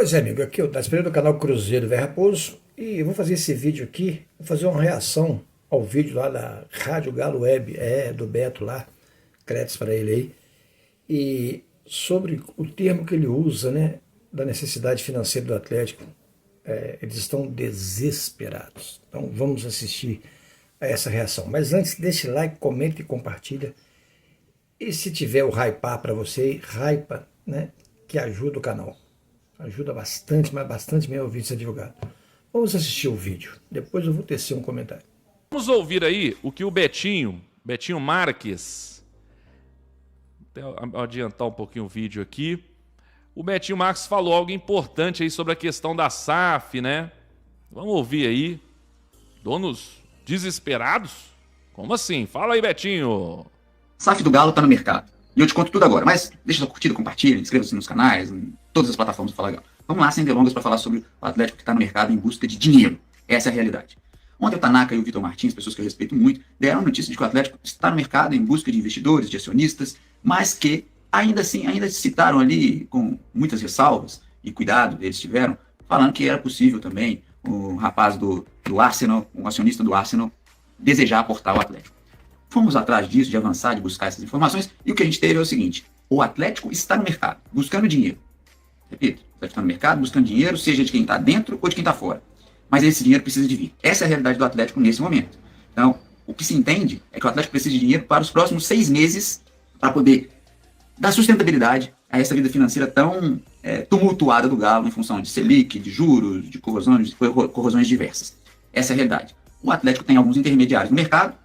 Pois é, amigo, aqui eu estou esperando do canal Cruzeiro Velho Raposo e eu vou fazer esse vídeo aqui, vou fazer uma reação ao vídeo lá da Rádio Galo Web, do Beto lá, créditos para ele aí, e sobre o termo que ele usa, né, da necessidade financeira do Atlético. Eles estão desesperados. Então vamos assistir a essa reação. Mas antes, deixe like, comenta e compartilha. E se tiver o hypar para você, hypa, né, que ajuda o canal. Ajuda bastante, mas bastante mesmo o vídeo ser divulgado. Vamos assistir o vídeo. Depois eu vou tecer um comentário. Vamos ouvir aí o que o Betinho Marques, vou adiantar um pouquinho o vídeo aqui. O Betinho Marques falou algo importante aí sobre a questão da SAF, né? Vamos ouvir aí. Donos desesperados? Como assim? Fala aí, Betinho. SAF do Galo tá no mercado. E eu te conto tudo agora. Mas deixa sua curtida, compartilha, inscreva-se nos canais, em todas as plataformas do Fala Galo. Vamos lá, sem delongas, para falar sobre o Atlético que está no mercado em busca de dinheiro. Essa é a realidade. Ontem o Tanaka e o Vitor Martins, pessoas que eu respeito muito, deram notícia de que o Atlético está no mercado em busca de investidores, de acionistas, mas que ainda assim, ainda citaram ali com muitas ressalvas e cuidado eles tiveram, falando que era possível também o rapaz do Arsenal, um acionista do Arsenal, desejar aportar o Atlético. Fomos atrás disso, de avançar, de buscar essas informações, e o que a gente teve é o seguinte: o Atlético está no mercado, buscando dinheiro. Repito, o Atlético está no mercado, buscando dinheiro, seja de quem está dentro ou de quem está fora. Mas esse dinheiro precisa de vir. Essa é a realidade do Atlético nesse momento. Então, o que se entende é que o Atlético precisa de dinheiro para os próximos 6 meses para poder dar sustentabilidade a essa vida financeira tão tumultuada do Galo em função de Selic, de juros, de corrosões diversas. Essa é a realidade. O Atlético tem alguns intermediários no mercado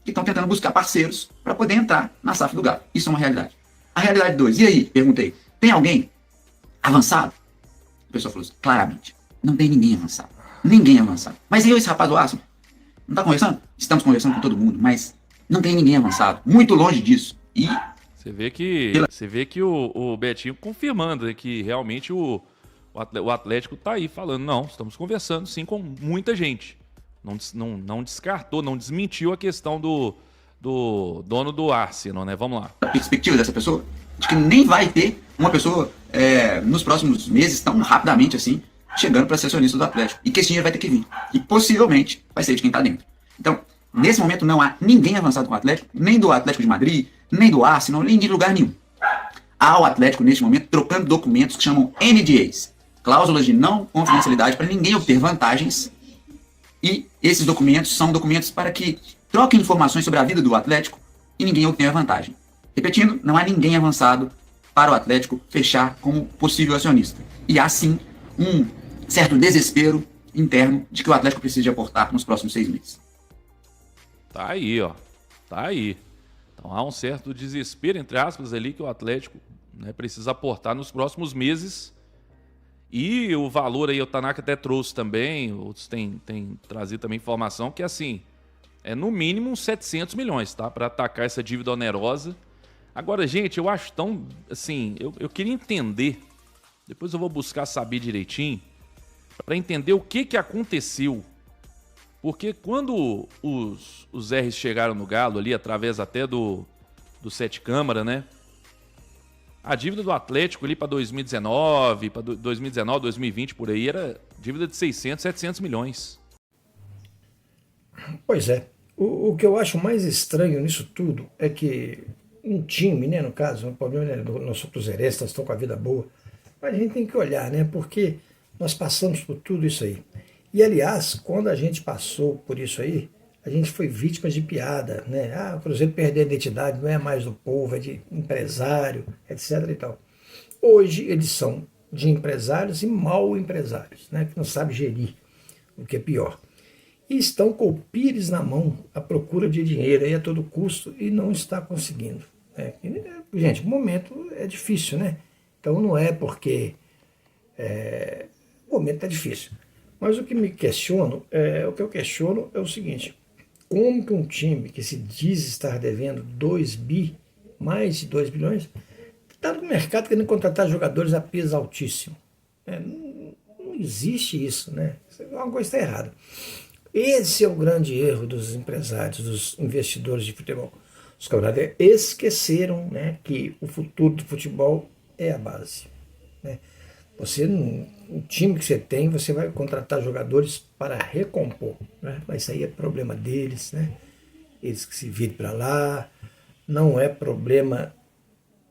que estão tentando buscar parceiros para poder entrar na SAF do Galo. Isso é uma realidade. A realidade 2, e aí? Perguntei, tem alguém avançado? A pessoa falou assim, claramente, não tem ninguém avançado. Ninguém avançado. Mas eu, esse rapaz do Arsenal, não está conversando? Estamos conversando com todo mundo, mas não tem ninguém avançado. Muito longe disso. E Você vê que o Betinho confirmando que realmente o Atlético está aí falando, não, estamos conversando sim com muita gente. Não descartou, não desmentiu a questão do dono do Arsenal, né? Vamos lá. A perspectiva dessa pessoa, de que nem vai ter uma pessoa nos próximos meses, tão rapidamente assim, chegando para ser acionista do Atlético. E que esse dinheiro vai ter que vir. E possivelmente vai ser de quem está dentro. Então, nesse momento não há ninguém avançado com o Atlético, nem do Atlético de Madrid, nem do Arsenal, nem de lugar nenhum. Há o Atlético neste momento trocando documentos que chamam NDAs, cláusulas de não confidencialidade, para ninguém obter vantagens. E esses documentos são documentos para que troquem informações sobre a vida do Atlético e ninguém obtenha vantagem. Repetindo, não há ninguém avançado para o Atlético fechar como possível acionista. E há sim um certo desespero interno de que o Atlético precisa de aportar nos próximos 6 meses. Tá aí, ó. Tá aí. Então há um certo desespero, entre aspas, ali que o Atlético, né, precisa aportar nos próximos meses. E o valor aí, o Tanaka até trouxe também, outros têm trazido também informação, que assim, é no mínimo uns 700 milhões, tá? Para atacar essa dívida onerosa. Agora, gente, eu acho tão, assim, eu queria entender, depois eu vou buscar saber direitinho, para entender o que aconteceu. Porque quando os R's chegaram no Galo ali, através até do Sete Câmara, né? A dívida do Atlético ali para 2019, 2020, por aí, era dívida de 600, 700 milhões. Pois é. O que eu acho mais estranho nisso tudo é que um time, né, no caso, o problema é nós somos cruzeirenses, nós estamos com a vida boa, mas a gente tem que olhar, né, porque nós passamos por tudo isso aí. E, aliás, quando a gente passou por isso aí, a gente foi vítima de piada, né? Ah, o Cruzeiro perdeu a identidade, não é mais do povo, é de empresário, etc. e tal. Hoje eles são de empresários e mal empresários, né? Que não sabem gerir, o que é pior. E estão com o pires na mão, à procura de dinheiro aí a todo custo e não está conseguindo. Gente, o momento é difícil, né? Então não é porque o momento é difícil. Mas o que eu questiono é o seguinte: como que um time que se diz estar devendo mais de 2 bilhões, está no mercado querendo contratar jogadores a peso altíssimo? Não existe isso, né? Alguma coisa está errada. Esse é o grande erro dos empresários, dos investidores de futebol. Os camaradas esqueceram, né, que o futuro do futebol é a base, né? O time que você tem, você vai contratar jogadores para recompor, né? Mas isso aí é problema deles, né? Eles que se virem para lá, não é problema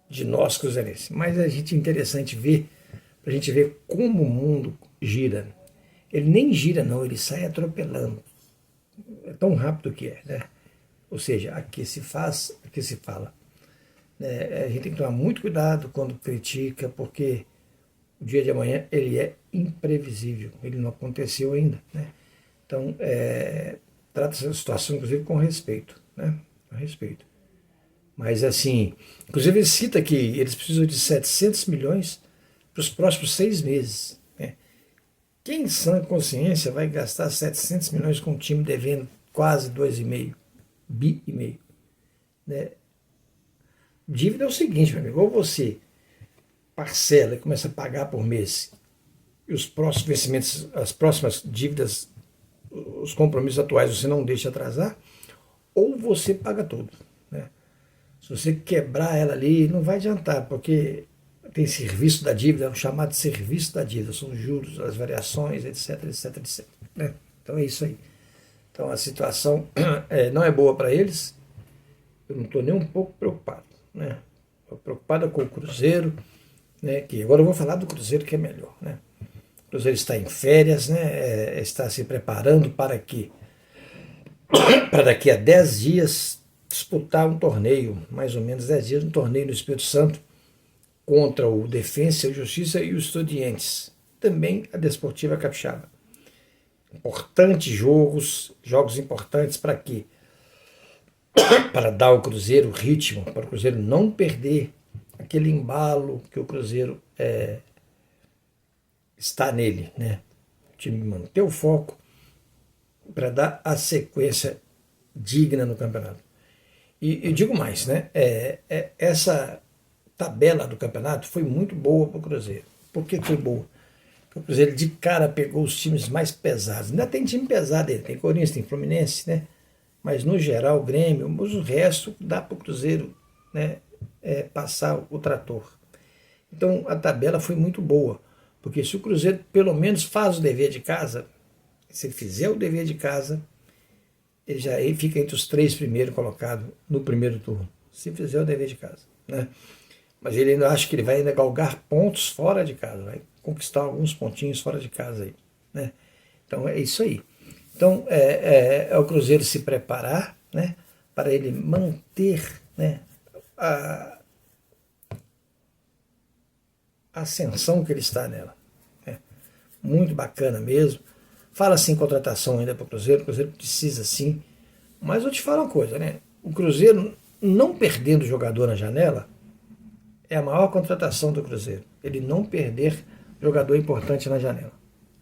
de nós cruzeirenses. Mas a gente é interessante ver, para a gente ver como o mundo gira. Ele nem gira não, ele sai atropelando. É tão rápido que é, né? Ou seja, aqui se faz, aqui se fala. A gente tem que tomar muito cuidado quando critica, porque o dia de amanhã ele é imprevisível, ele não aconteceu ainda, né? Então, trata essa situação, inclusive, com respeito, né? Com respeito. Mas, assim, inclusive ele cita que eles precisam de 700 milhões para os próximos 6 meses, né? Quem em sã consciência vai gastar 700 milhões com um time devendo quase 2,5 bi e meio, né? Dívida é o seguinte, meu amigo, ou você parcela e começa a pagar por mês, e os próximos vencimentos, as próximas dívidas, os compromissos atuais você não deixa atrasar, ou você paga tudo, né? Se você quebrar ela ali, não vai adiantar, porque tem serviço da dívida, é o chamado serviço da dívida, são os juros, as variações, etc, etc, etc, né? Então é isso aí. Então a situação não é boa para eles, eu não estou nem um pouco preocupado, né? Estou preocupado com o Cruzeiro, né? Que agora eu vou falar do Cruzeiro, que é melhor, né? O Cruzeiro está em férias, né? Está se preparando para que para daqui a 10 dias disputar um torneio, mais ou menos 10 dias, um torneio no Espírito Santo contra o Defensa e Justiça e os Estudiantes, também a Desportiva Capixaba. Importantes jogos importantes para quê? Para dar ao Cruzeiro ritmo, para o Cruzeiro não perder aquele embalo que o Cruzeiro está nele, né? O time manter o foco para dar a sequência digna no campeonato. E digo mais, né? Essa tabela do campeonato foi muito boa para o Cruzeiro. Por que foi boa? Porque o Cruzeiro de cara pegou os times mais pesados. Ainda tem time pesado aí, tem Corinthians, tem Fluminense, né? Mas no geral, o Grêmio, mas o resto dá para o Cruzeiro, né, passar o trator. Então a tabela foi muito boa, porque se o Cruzeiro pelo menos faz o dever de casa, se ele fizer o dever de casa, ele fica entre os 3 primeiros colocados no primeiro turno, se fizer o dever de casa, né? Mas ele ainda acha que ele vai ainda galgar pontos fora de casa, vai conquistar alguns pontinhos fora de casa aí, né? Então é isso aí. Então é o Cruzeiro se preparar, né, para ele manter, né, a ascensão que ele está nela, né? Muito bacana mesmo. Fala-se em contratação ainda para o Cruzeiro precisa sim, mas eu te falo uma coisa, né? O Cruzeiro não perdendo jogador na janela é a maior contratação do Cruzeiro, ele não perder jogador importante na janela.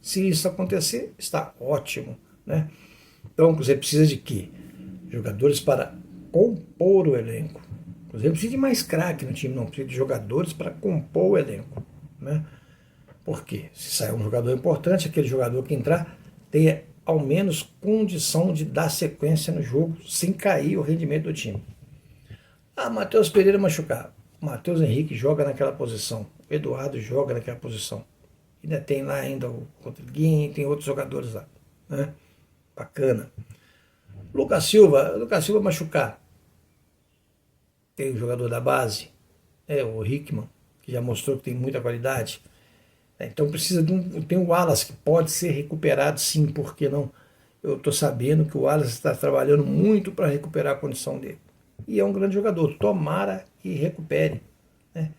Se isso acontecer, está ótimo, né? Então o Cruzeiro precisa de quê? Jogadores para compor o elenco. O Cruzeiro precisa de mais craque no time, não precisa de jogadores para compor o elenco, né? Por quê? Se sair um jogador importante, aquele jogador que entrar tenha ao menos condição de dar sequência no jogo sem cair o rendimento do time. Ah, Matheus Pereira machucar. Matheus Henrique joga naquela posição. O Eduardo joga naquela posição. Ainda tem lá ainda o Rodriguinho, tem outros jogadores lá, né? Bacana. Lucas Silva machucar. Tem o jogador da base, o Hickman, que já mostrou que tem muita qualidade. Então precisa tem o Wallace, que pode ser recuperado sim, por que não? Eu estou sabendo que o Wallace está trabalhando muito para recuperar a condição dele. E é um grande jogador, tomara que recupere, né?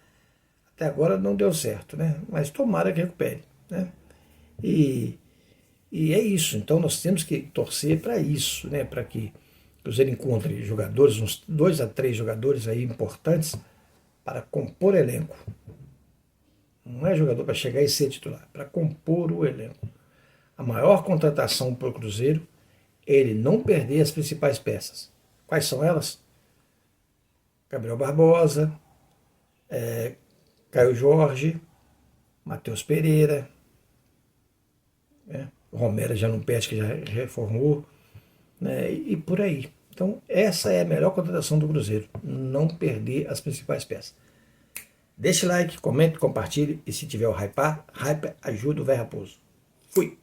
Até agora não deu certo, né? Mas tomara que recupere, né? E é isso, então nós temos que torcer para isso, né? Para que o Cruzeiro encontre jogadores, uns 2 a 3 jogadores aí importantes para compor elenco. Não é jogador para chegar e ser titular, para compor o elenco. A maior contratação para o Cruzeiro é ele não perder as principais peças. Quais são elas? Gabriel Barbosa, Caio Jorge, Matheus Pereira, né? O Romero já não perde, que já reformou, né? E por aí. Então essa é a melhor contratação do Cruzeiro, não perder as principais peças. Deixe like, comente, compartilhe e se tiver o hype, ajuda o Véi Raposo. Fui!